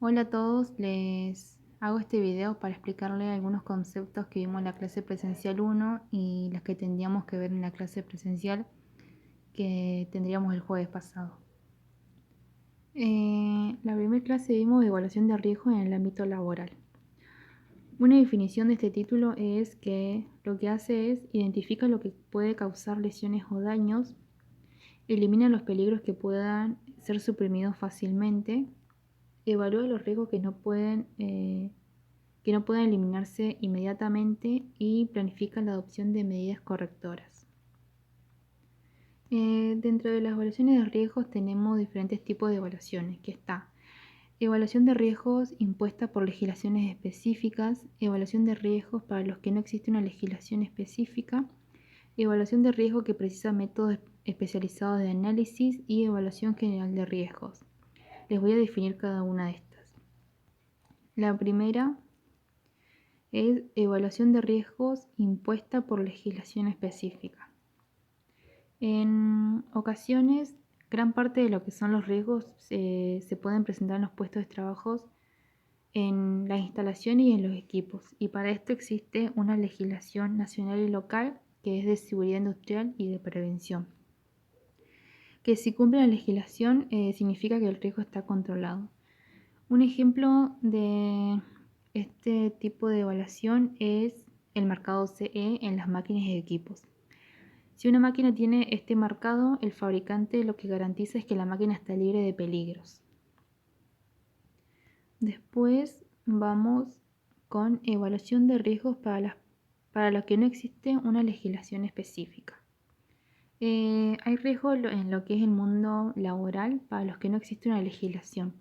Hola a todos, les hago este video para explicarles algunos conceptos que vimos en la clase presencial 1 y las que tendríamos que ver en la clase presencial que tendríamos el jueves pasado. La primera clase vimos evaluación de riesgo en el ámbito laboral. Una definición de este título es que lo que hace es identifica lo que puede causar lesiones o daños, elimina los peligros que puedan ser suprimidos fácilmente, evalúa los riesgos que no puedan eliminarse inmediatamente y planifica la adopción de medidas correctoras. Dentro de las evaluaciones de riesgos tenemos diferentes tipos de evaluaciones, que está evaluación de riesgos impuesta por legislaciones específicas, evaluación de riesgos para los que no existe una legislación específica, evaluación de riesgo que precisa métodos especializados de análisis y evaluación general de riesgos. Les voy a definir cada una de estas. La primera es evaluación de riesgos impuesta por legislación específica. En ocasiones, gran parte de lo que son los riesgos se pueden presentar en los puestos de trabajo, en las instalaciones y en los equipos. Y para esto existe una legislación nacional y local que es de seguridad industrial y de prevención. Que si cumple la legislación significa que el riesgo está controlado. Un ejemplo de este tipo de evaluación es el marcado CE en las máquinas y equipos. Si una máquina tiene este marcado, el fabricante lo que garantiza es que la máquina está libre de peligros. Después vamos con evaluación de riesgos para los que no existe una legislación específica. Hay riesgos en lo que es el mundo laboral para los que no existe una legislación.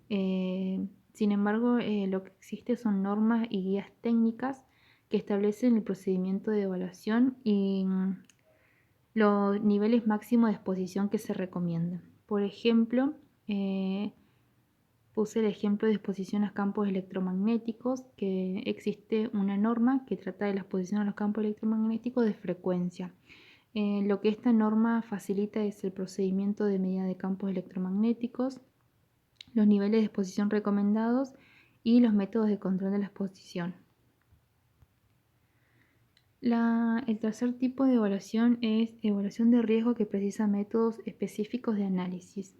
Sin embargo, lo que existe son normas y guías técnicas que establecen el procedimiento de evaluación y los niveles máximos de exposición que se recomiendan. Por ejemplo, puse el ejemplo de exposición a campos electromagnéticos, que existe una norma que trata de la exposición a los campos electromagnéticos de frecuencia. Lo que esta norma facilita es el procedimiento de medida de campos electromagnéticos, los niveles de exposición recomendados y los métodos de control de la exposición. El tercer tipo de evaluación es evaluación de riesgo que precisa métodos específicos de análisis.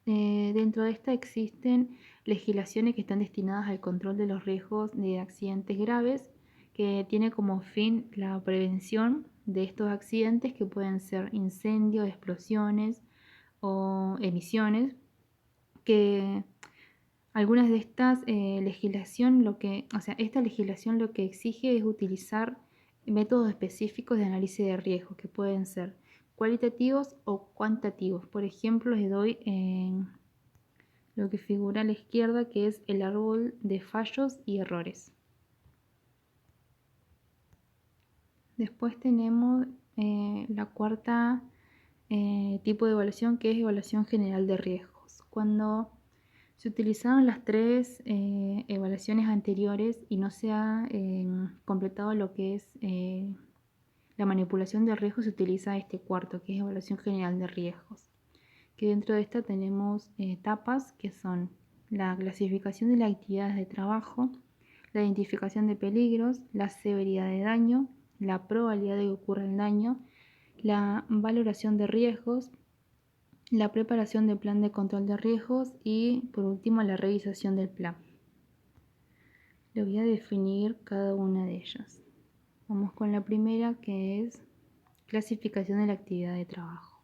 Dentro de esta existen legislaciones que están destinadas al control de los riesgos de accidentes graves, que tiene como fin la prevención de estos accidentes que pueden ser incendios, explosiones o emisiones, que algunas de estas esta legislación lo que exige es utilizar métodos específicos de análisis de riesgo que pueden ser cualitativos o cuantitativos. Por ejemplo, les doy lo que figura a la izquierda, que es el árbol de fallos y errores. Después tenemos la cuarta tipo de evaluación, que es evaluación general de riesgos. Cuando se utilizaron las tres evaluaciones anteriores y no se ha completado lo que es la manipulación de riesgos, se utiliza este cuarto, que es evaluación general de riesgos. Que dentro de esta tenemos etapas que son la clasificación de las actividades de trabajo, la identificación de peligros, la severidad de daño, la probabilidad de que ocurra el daño, la valoración de riesgos, la preparación del plan de control de riesgos y por último la revisación del plan. Le voy a definir cada una de ellas. Vamos con la primera, que es clasificación de la actividad de trabajo.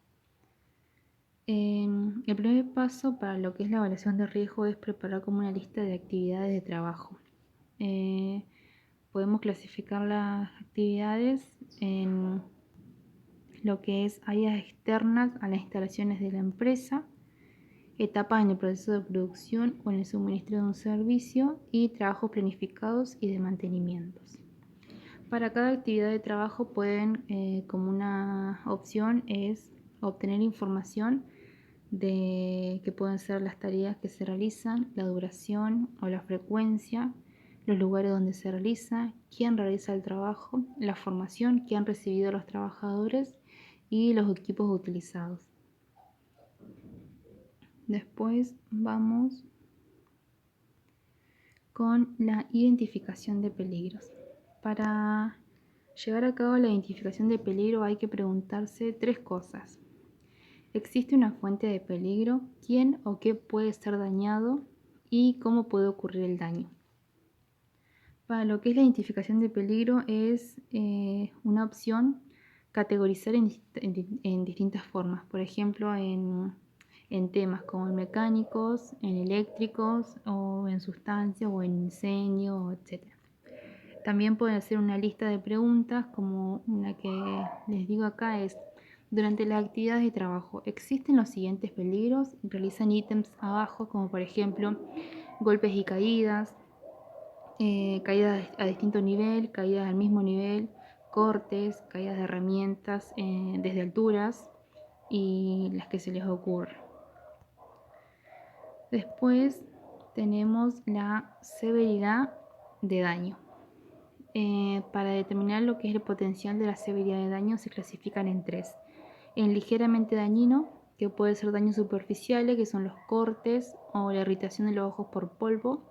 El primer paso para lo que es la evaluación de riesgo es preparar como una lista de actividades de trabajo. Podemos clasificar las actividades en lo que es áreas externas a las instalaciones de la empresa, etapas en el proceso de producción o en el suministro de un servicio y trabajos planificados y de mantenimientos. Para cada actividad de trabajo pueden, como una opción, es obtener información de que pueden ser las tareas que se realizan, la duración o la frecuencia, los lugares donde se realiza, quién realiza el trabajo, la formación que han recibido los trabajadores y los equipos utilizados. Después vamos con la identificación de peligros. Para llevar a cabo la identificación de peligro hay que preguntarse 3 cosas. ¿Existe una fuente de peligro? ¿Quién o qué puede ser dañado? ¿Y cómo puede ocurrir el daño? Para lo que es la identificación de peligro es una opción categorizar en distintas formas. Por ejemplo, en temas como en mecánicos, en eléctricos, o en sustancias, o en incendio, etc. También pueden hacer una lista de preguntas, como una que les digo acá es: durante las actividades de trabajo, ¿existen los siguientes peligros? Realizan ítems abajo, como por ejemplo golpes y caídas, caídas a distinto nivel, caídas al mismo nivel, cortes, caídas de herramientas desde alturas y las que se les ocurra. Después tenemos la severidad de daño. Para determinar lo que es el potencial de la severidad de daño se clasifican en 3. En ligeramente dañino, que puede ser daños superficiales, que son los cortes o la irritación de los ojos por polvo.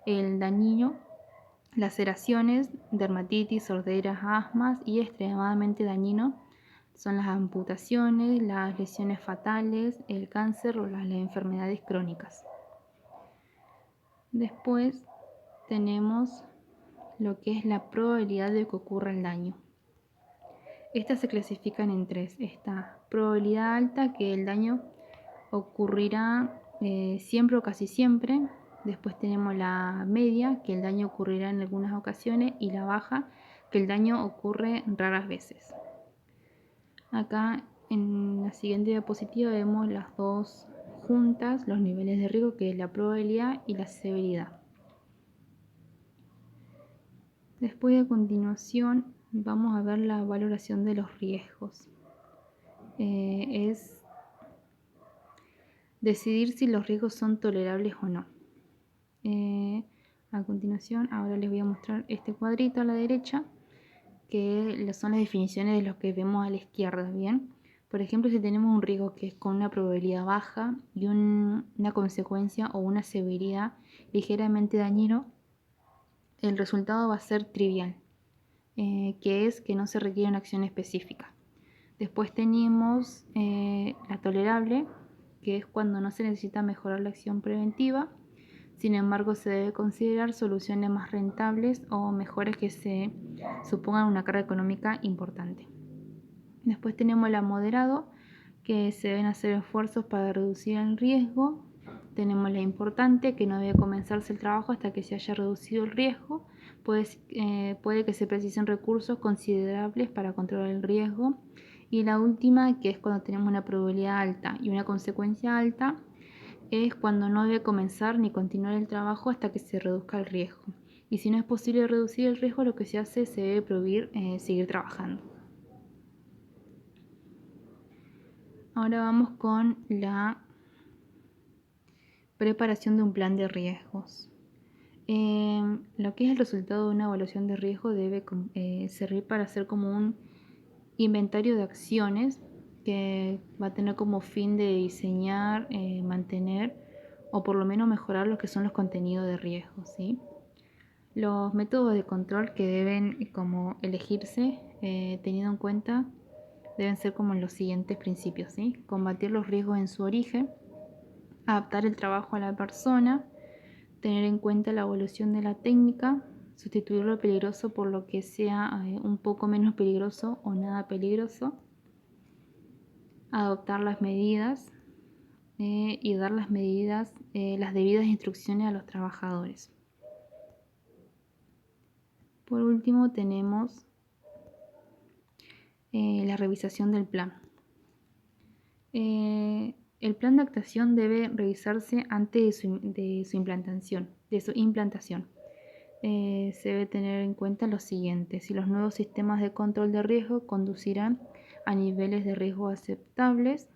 El dañino, laceraciones, dermatitis, sorderas, asmas. Y extremadamente dañino son las amputaciones, las lesiones fatales, el cáncer o las enfermedades crónicas. Después tenemos lo que es la probabilidad de que ocurra el daño. Estas se clasifican en 3. Esta probabilidad alta, que el daño ocurrirá siempre o casi siempre. Después tenemos la media, que el daño ocurrirá en algunas ocasiones, y la baja, que el daño ocurre raras veces. Acá en la siguiente diapositiva vemos las dos juntas, los niveles de riesgo, que es la probabilidad y la severidad. Después, a continuación, vamos a ver la valoración de los riesgos. Es decidir si los riesgos son tolerables o no. A continuación, ahora les voy a mostrar este cuadrito a la derecha, que son las definiciones de los que vemos a la izquierda, ¿bien? Por ejemplo, si tenemos un riesgo que es con una probabilidad baja y una consecuencia o una severidad ligeramente dañino, el resultado va a ser trivial, que es que no se requiere una acción específica. Después tenemos la tolerable, que es cuando no se necesita mejorar la acción preventiva. Sin embargo, se debe considerar soluciones más rentables o mejores que se supongan una carga económica importante. Después tenemos la moderado, que se deben hacer esfuerzos para reducir el riesgo. Tenemos la importante, que no debe comenzarse el trabajo hasta que se haya reducido el riesgo. Puede que se precisen recursos considerables para controlar el riesgo. Y la última, que es cuando tenemos una probabilidad alta y una consecuencia alta, es cuando no debe comenzar ni continuar el trabajo hasta que se reduzca el riesgo. Y si no es posible reducir el riesgo, lo que se hace, se debe prohibir seguir trabajando. Ahora vamos con la preparación de un plan de riesgos. Lo que es el resultado de una evaluación de riesgo debe servir para hacer como un inventario de acciones que va a tener como fin de diseñar, mantener o por lo menos mejorar lo que son los contenidos de riesgo, ¿sí? Los métodos de control que deben como elegirse teniendo en cuenta deben ser como los siguientes principios, ¿sí? Combatir los riesgos en su origen, adaptar el trabajo a la persona, tener en cuenta la evolución de la técnica, sustituir lo peligroso por lo que sea un poco menos peligroso o nada peligroso, adoptar las medidas y dar las debidas instrucciones a los trabajadores. Por último tenemos la revisación del plan. El plan de actuación debe revisarse antes de su implantación. Se debe tener en cuenta lo siguiente: si los nuevos sistemas de control de riesgo conducirán a niveles de riesgo aceptables,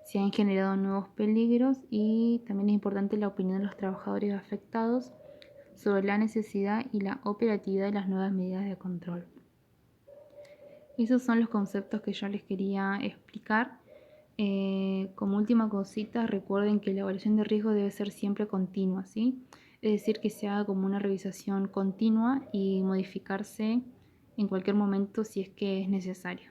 si han generado nuevos peligros, y también es importante la opinión de los trabajadores afectados sobre la necesidad y la operatividad de las nuevas medidas de control. Esos son los conceptos que yo les quería explicar. Como última cosita, recuerden que la evaluación de riesgo debe ser siempre continua, ¿sí? Es decir, que se haga como una revisación continua y modificarse en cualquier momento si es que es necesario.